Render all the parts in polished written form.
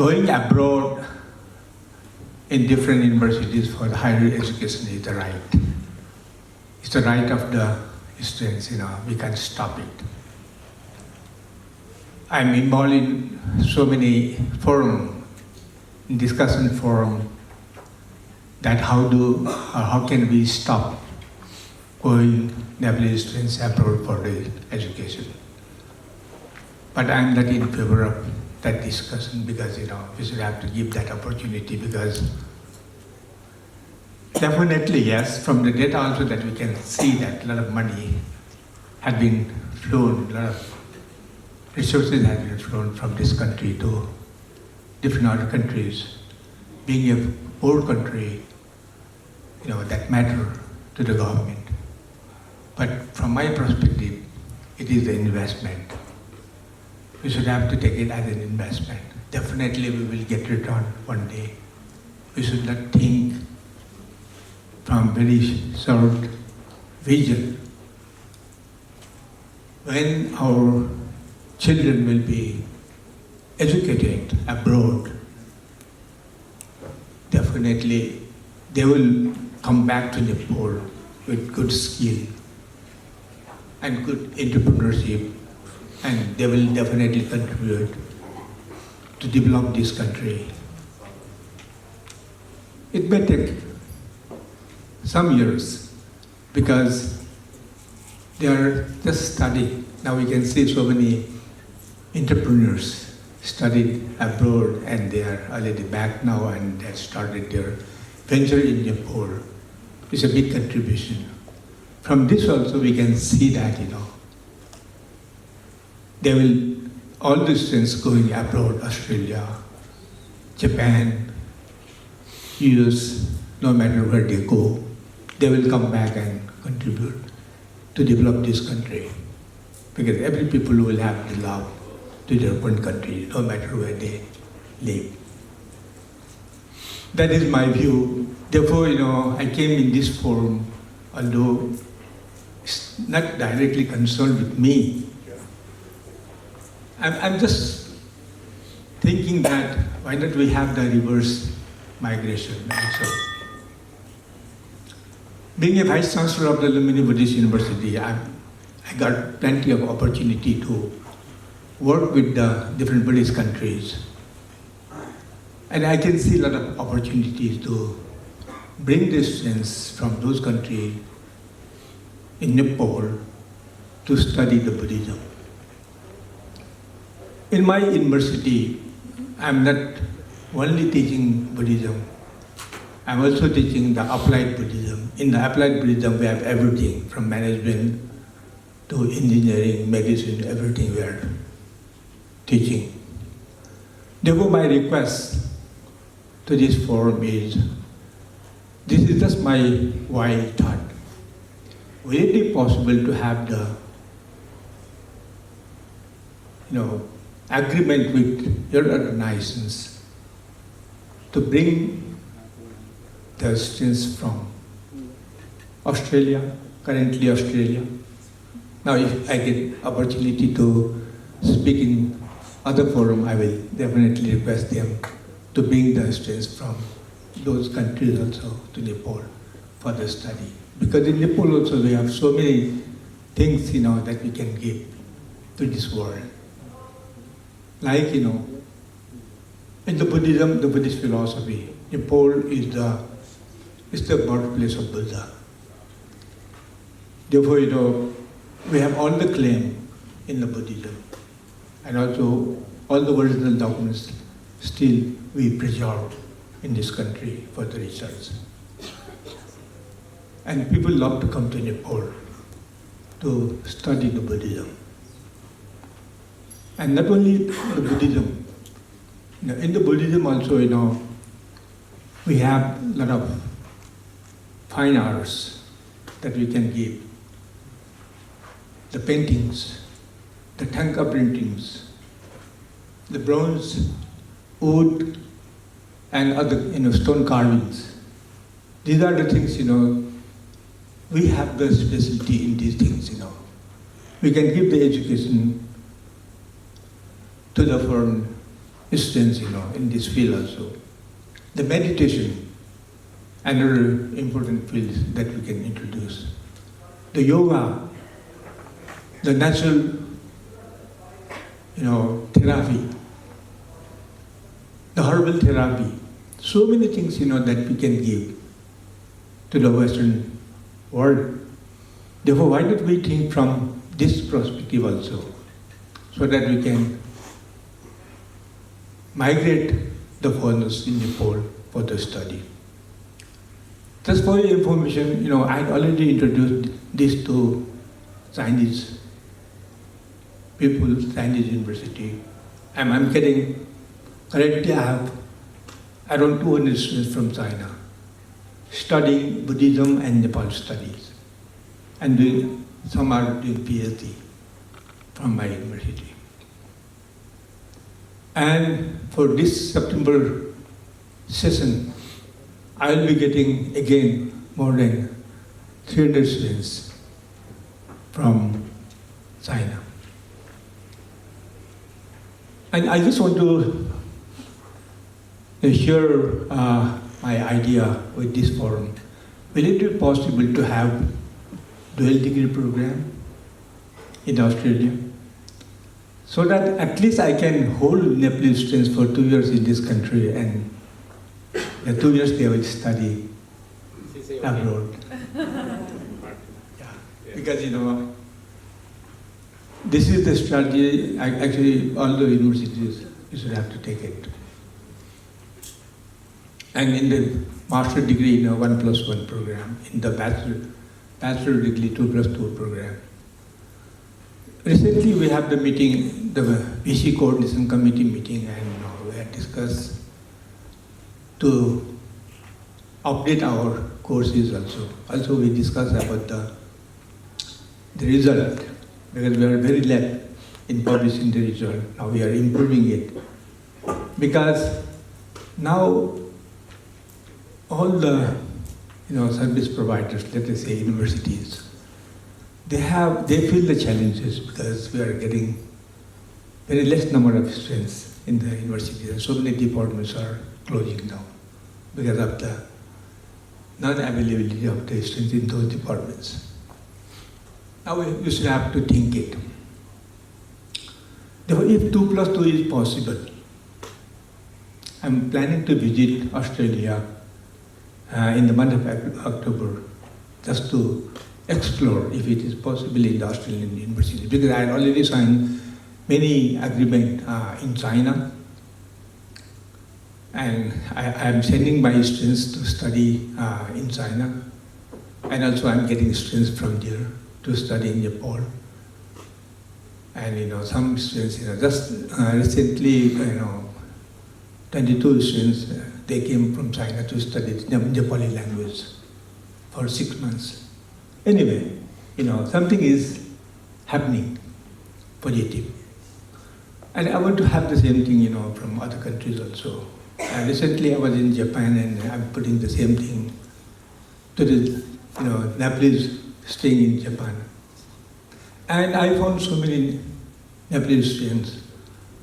going abroad in different universities for the higher education is the right. It's the right of the students, we can't stop it. I'm involved in so many forums, discussion forum, that how can we stop going Nepalese students abroad for the education. But I'm not in favor of that discussion because we should have to give that opportunity, because definitely yes, from the data also that we can see that a lot of money had been flown, a lot of resources had been flown from this country to different other countries. Being a poor country, that matter to the government. But from my perspective, it is an investment. We should have to take it as an investment. Definitely we will get return one day. We should not think from very short vision. When our children will be educated abroad, definitely they will come back to Nepal with good skill and good entrepreneurship, and they will definitely contribute to develop this country. It may take some years because they are just studying. Now we can see so many entrepreneurs studied abroad and they are already back now and they have started their venture in Nepal. It's a big contribution. From this also we can see that, they will, all the students going abroad, Australia, Japan, US, no matter where they go, they will come back and contribute to develop this country. Because every people will have the love to their own country, no matter where they live. That is my view. Therefore, I came in this forum, although it's not directly concerned with me. I'm just thinking that why not we have the reverse migration also. Being a Vice Chancellor of the Lumbini Buddhist University, I got plenty of opportunity to work with the different Buddhist countries. And I can see a lot of opportunities to bring the students from those countries in Nepal to study the Buddhism. In my university, I'm not only teaching Buddhism, I'm also teaching the applied Buddhism. In the applied Buddhism, we have everything from management to engineering, medicine, everything we are teaching. Therefore, my request to this forum is, this is just my wild thought. Will it be possible to have the agreement with your organizations to bring the students from Australia, currently Australia. Now if I get opportunity to speak in other forum, I will definitely request them to bring the students from those countries also to Nepal for the study. Because in Nepal also we have so many things that we can give to this world. Like, in the Buddhism, the Buddhist philosophy, Nepal is the birthplace of Buddha. Therefore, we have all the claim in the Buddhism, and also all the original documents still we preserve in this country for the research. And people love to come to Nepal to study the Buddhism. And not only the Buddhism, in the Buddhism also, we have a lot of fine arts that we can give. The paintings, the tanka printings, the bronze, wood, and other stone carvings. These are the things, we have the specialty in these things, We can give the education to the foreign students, in this field also. The meditation, another important field that we can introduce. The yoga, the natural, therapy, the herbal therapy. So many things, that we can give to the Western world. Therefore, why don't we think from this perspective also, so that we can migrate the foreigners in Nepal for the study. Just for your information, I had already introduced this to Chinese people, Chinese university. I'm getting, currently I have around 200 students from China studying Buddhism and Nepal studies, and some are doing PhD from my university. And for this September session, I will be getting again more than 300 students from China. And I just want to share my idea with this forum. Will it be possible to have dual degree program in Australia? So that at least I can hold Nepalese students for 2 years in this country, and the 2 years they will study abroad. Because this is the strategy. Actually, all the universities you should have to take it. And in the master degree, 1+1 program. In the bachelor degree, 2+2 program. Recently, we have the meeting, the VC Coordination Committee meeting, and we had discussed to update our courses also. Also, we discussed about the result, because we are very late in publishing the result. Now we are improving it. Because now all the service providers, let us say universities, they feel the challenges because we are getting very less number of students in the universities, and so many departments are closing down because of the non-availability of the students in those departments. Now we should have to think it. Therefore, if 2+2 is possible, I'm planning to visit Australia in the month of October, just to explore if it is possible in the Australian university. Because I had already signed many agreements in China, and I am sending my students to study in China, and also I'm getting students from there to study in Nepal. And some students, just recently, 22 students, they came from China to study Nepali language for 6 months. Anyway, something is happening positive. And I want to have the same thing, from other countries also. Recently I was in Japan, and I'm putting the same thing to the, Nepalese staying in Japan. And I found so many Nepalese students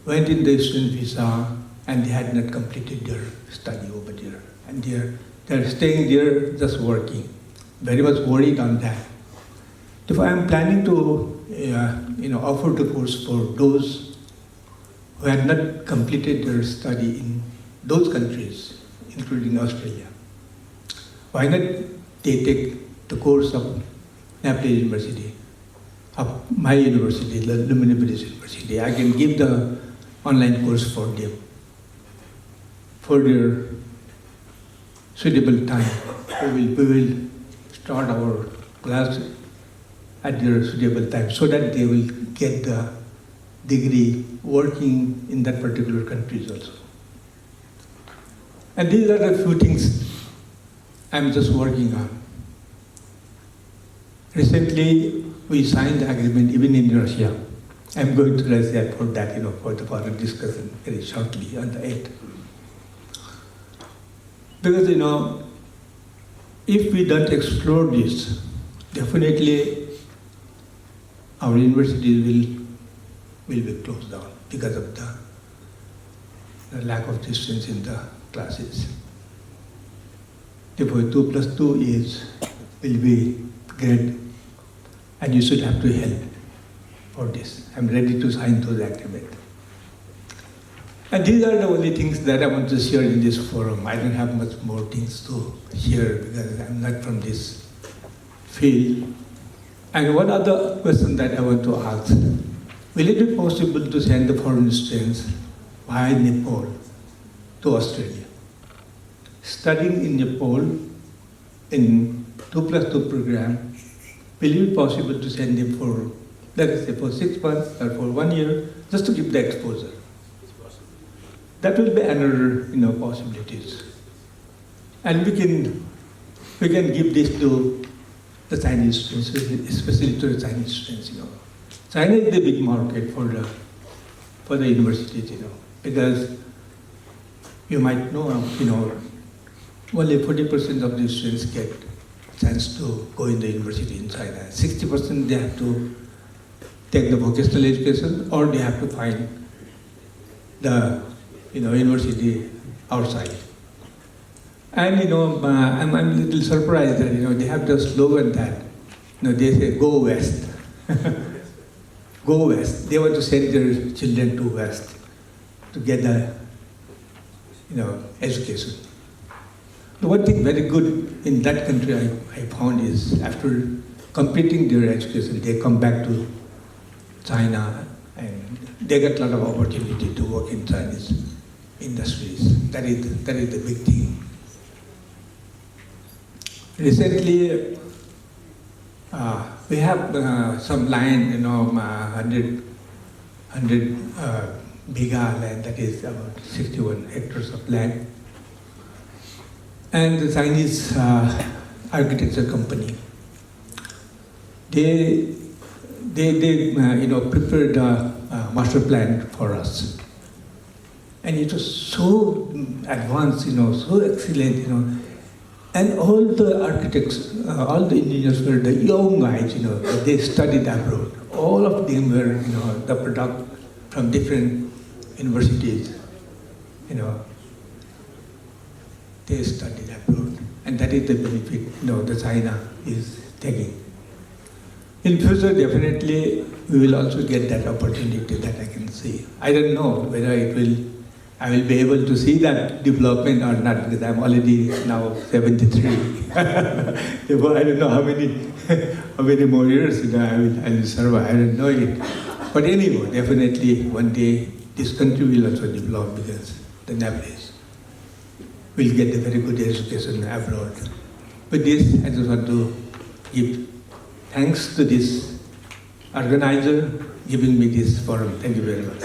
went in the student visa, and they had not completed their study over there. And they're staying there just working. Very much worried on that. Therefore, I'm planning to offer the course for those who had not completed their study in those countries, including Australia. Why not they take the course of Nepalese University, of my university, the Lumbini Buddhist University. I can give the online course for them, for their suitable time. We will start our class at their suitable time, so that they will get the degree working in that particular countries also. And these are the few things I'm just working on. Recently, we signed the agreement even in Russia. I'm going to Russia for that, for the further discussion very shortly on the 8th. Because, if we don't explore this, definitely our universities will be closed down because of the the lack of distance in the classes. Therefore, 2 plus 2 will be great, and you should have to help for this. I'm ready to sign those agreements. And these are the only things that I want to share in this forum. I don't have much more things to share because I'm not from this field. And one other question that I want to ask, will it be possible to send the foreign students via Nepal to Australia? Studying in Nepal in 2 plus 2 program, will it be possible to send them for, let us say, for 6 months or for 1 year, just to give the exposure? That will be another, possibilities. And we can give this to the Chinese students, especially to the Chinese students, China is the big market for the universities, because you might know, only 40% of the students get chance to go in the university in China. 60% they have to take the vocational education, or they have to find the university outside. And I'm a little surprised that they have the slogan that they say go west. Go west. They want to send their children to west to get the education. The one thing very good in that country I found is after completing their education, they come back to China and they get a lot of opportunity to work in Chinese industries. That is the big thing. Recently, we have some land, 100 biga land, that is about 61 hectares of land. And the Chinese architecture company, they prepared a master plan for us. And it was so advanced, so excellent, and all the architects, all the engineers were the young guys, they studied abroad. All of them were, the product from different universities, they studied abroad. And that is the benefit, that China is taking. In future, definitely, we will also get that opportunity that I can see. I don't know whether I will be able to see that development or not, because I'm already now 73. Therefore, I don't know how many more years I will survive. I don't know it. But anyway, definitely one day this country will also develop because the Nepalese will get a very good education abroad. With this, I just want to give thanks to this organizer giving me this forum. Thank you very much.